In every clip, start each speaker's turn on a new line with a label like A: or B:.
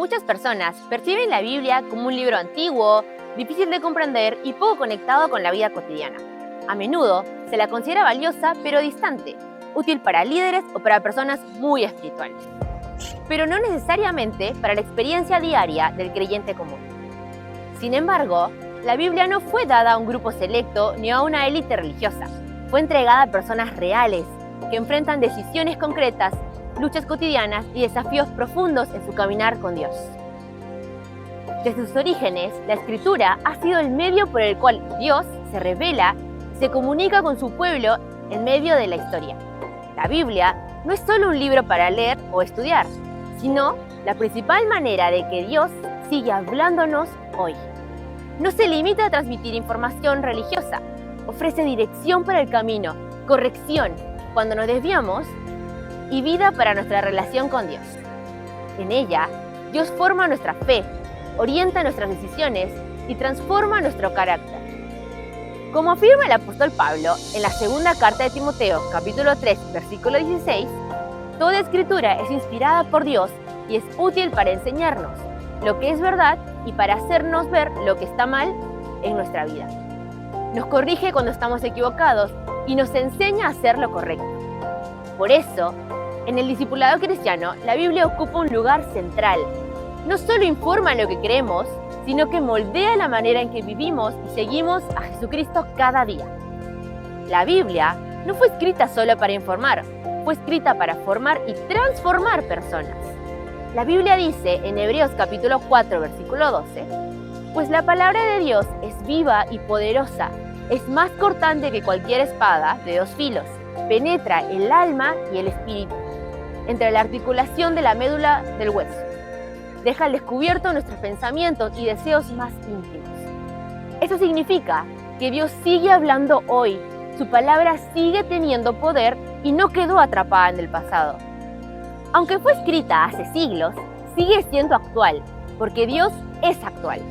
A: Muchas personas perciben la Biblia como un libro antiguo, difícil de comprender y poco conectado con la vida cotidiana. A menudo se la considera valiosa pero distante, útil para líderes o para personas muy espirituales, pero no necesariamente para la experiencia diaria del creyente común. Sin embargo, la Biblia no fue dada a un grupo selecto ni a una élite religiosa. Fue entregada a personas reales que enfrentan decisiones concretas, luchas cotidianas y desafíos profundos en su caminar con Dios. Desde sus orígenes, la Escritura ha sido el medio por el cual Dios se revela y se comunica con su pueblo en medio de la historia. La Biblia no es solo un libro para leer o estudiar, sino la principal manera de que Dios sigue hablándonos hoy. No se limita a transmitir información religiosa, ofrece dirección para el camino, corrección cuando nos desviamos y vida para nuestra relación con Dios. En ella, Dios forma nuestra fe, orienta nuestras decisiones y transforma nuestro carácter. Como afirma el apóstol Pablo en la segunda carta de Timoteo, capítulo 3, versículo 16, toda escritura es inspirada por Dios y es útil para enseñarnos lo que es verdad y para hacernos ver lo que está mal en nuestra vida. Nos corrige cuando estamos equivocados y nos enseña a hacer lo correcto. Por eso, en el discipulado cristiano, la Biblia ocupa un lugar central. No solo informa lo que creemos, sino que moldea la manera en que vivimos y seguimos a Jesucristo cada día. La Biblia no fue escrita solo para informar, fue escrita para formar y transformar personas. La Biblia dice en Hebreos capítulo 4, versículo 12, pues la palabra de Dios es viva y poderosa, es más cortante que cualquier espada de dos filos, penetra el alma y el espíritu, entre la articulación de la médula del hueso. Deja al descubierto nuestros pensamientos y deseos más íntimos. Eso significa que Dios sigue hablando hoy, su palabra sigue teniendo poder y no quedó atrapada en el pasado. Aunque fue escrita hace siglos, sigue siendo actual, porque Dios es actual.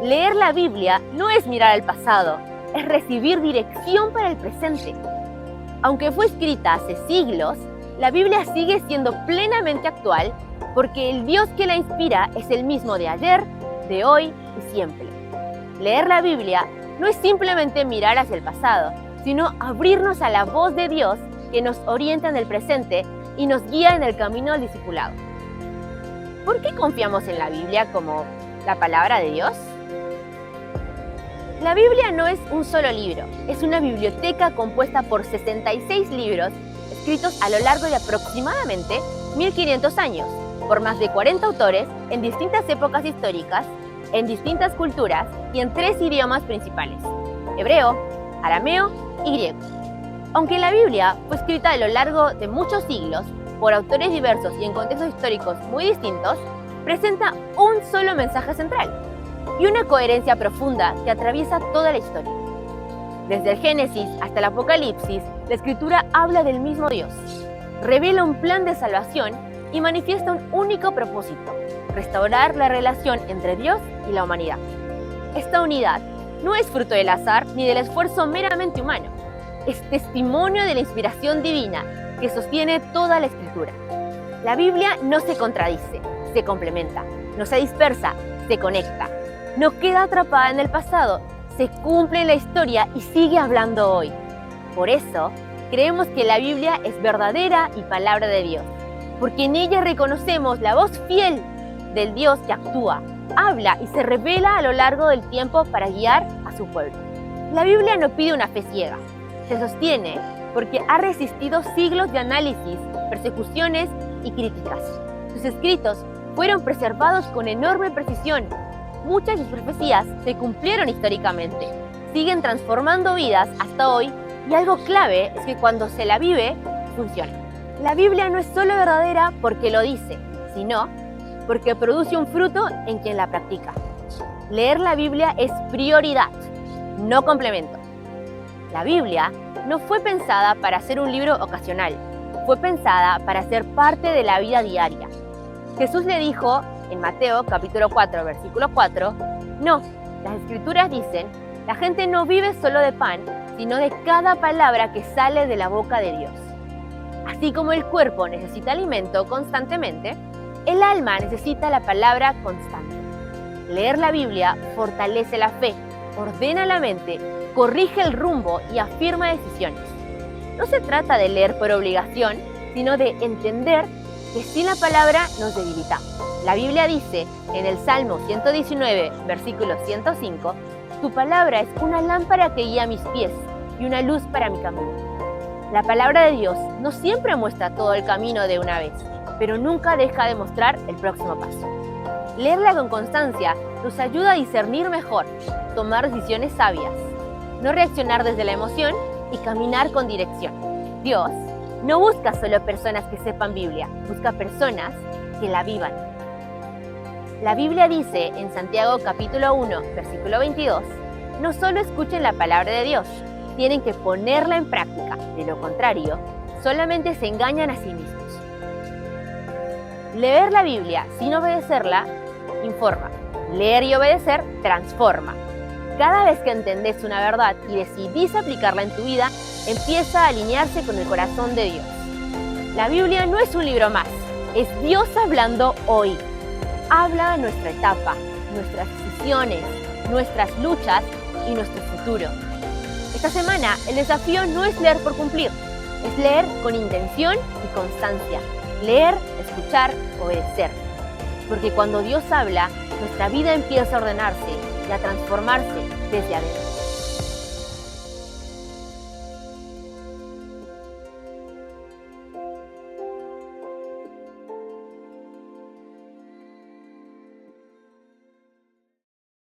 A: Leer la Biblia no es mirar al pasado, es recibir dirección para el presente. Aunque fue escrita hace siglos, la Biblia sigue siendo plenamente actual porque el Dios que la inspira es el mismo de ayer, de hoy y siempre. Leer la Biblia no es simplemente mirar hacia el pasado, sino abrirnos a la voz de Dios que nos orienta en el presente y nos guía en el camino al discipulado. ¿Por qué confiamos en la Biblia como la palabra de Dios? La Biblia no es un solo libro, es una biblioteca compuesta por 66 libros escritos a lo largo de aproximadamente 1500 años, por más de 40 autores en distintas épocas históricas, en distintas culturas y en 3 idiomas principales: hebreo, arameo y griego. Aunque la Biblia fue escrita a lo largo de muchos siglos por autores diversos y en contextos históricos muy distintos, presenta un solo mensaje central y una coherencia profunda que atraviesa toda la historia. Desde el Génesis hasta el Apocalipsis, la Escritura habla del mismo Dios, revela un plan de salvación y manifiesta un único propósito: restaurar la relación entre Dios y la humanidad. Esta unidad no es fruto del azar ni del esfuerzo meramente humano, es testimonio de la inspiración divina que sostiene toda la Escritura. La Biblia no se contradice, se complementa, no se dispersa, se conecta, no queda atrapada en el pasado, se cumple en la historia y sigue hablando hoy. Por eso, creemos que la Biblia es verdadera y palabra de Dios, porque en ella reconocemos la voz fiel del Dios que actúa, habla y se revela a lo largo del tiempo para guiar a su pueblo. La Biblia no pide una fe ciega, se sostiene porque ha resistido siglos de análisis, persecuciones y críticas. Sus escritos fueron preservados con enorme precisión. Muchas de sus profecías se cumplieron históricamente, siguen transformando vidas hasta hoy y algo clave es que cuando se la vive, funciona. La Biblia no es solo verdadera porque lo dice, sino porque produce un fruto en quien la practica. Leer la Biblia es prioridad, no complemento. La Biblia no fue pensada para ser un libro ocasional, fue pensada para ser parte de la vida diaria. Jesús le dijo en Mateo capítulo 4, versículo 4, no, las Escrituras dicen, la gente no vive solo de pan, sino de cada palabra que sale de la boca de Dios. Así como el cuerpo necesita alimento constantemente, El alma necesita la palabra constante. Leer la Biblia fortalece la fe, ordena la mente, corrige el rumbo y afirma decisiones. No se trata de leer por obligación, sino de entender que sin la palabra nos debilitamos. La Biblia dice en el Salmo 119, versículo 105, «Tu palabra es una lámpara que guía mis pies y una luz para mi camino». La palabra de Dios no siempre muestra todo el camino de una vez, pero nunca deja de mostrar el próximo paso. Leerla con constancia nos ayuda a discernir mejor, tomar decisiones sabias, no reaccionar desde la emoción y caminar con dirección. Dios no busca solo personas que sepan Biblia, busca personas que la vivan. La Biblia dice en Santiago capítulo 1, versículo 22, no solo escuchen la palabra de Dios, tienen que ponerla en práctica. De lo contrario, solamente se engañan a sí mismos. Leer la Biblia sin obedecerla informa. Leer y obedecer transforma. Cada vez que entendés una verdad y decidís aplicarla en tu vida, empieza a alinearse con el corazón de Dios. La Biblia no es un libro más, es Dios hablando hoy. Habla de nuestra etapa, nuestras decisiones, nuestras luchas y nuestro futuro. Esta semana el desafío no es leer por cumplir, es leer con intención y constancia. Leer, escuchar, obedecer. Porque cuando Dios habla, nuestra vida empieza a ordenarse y a transformarse desde adentro.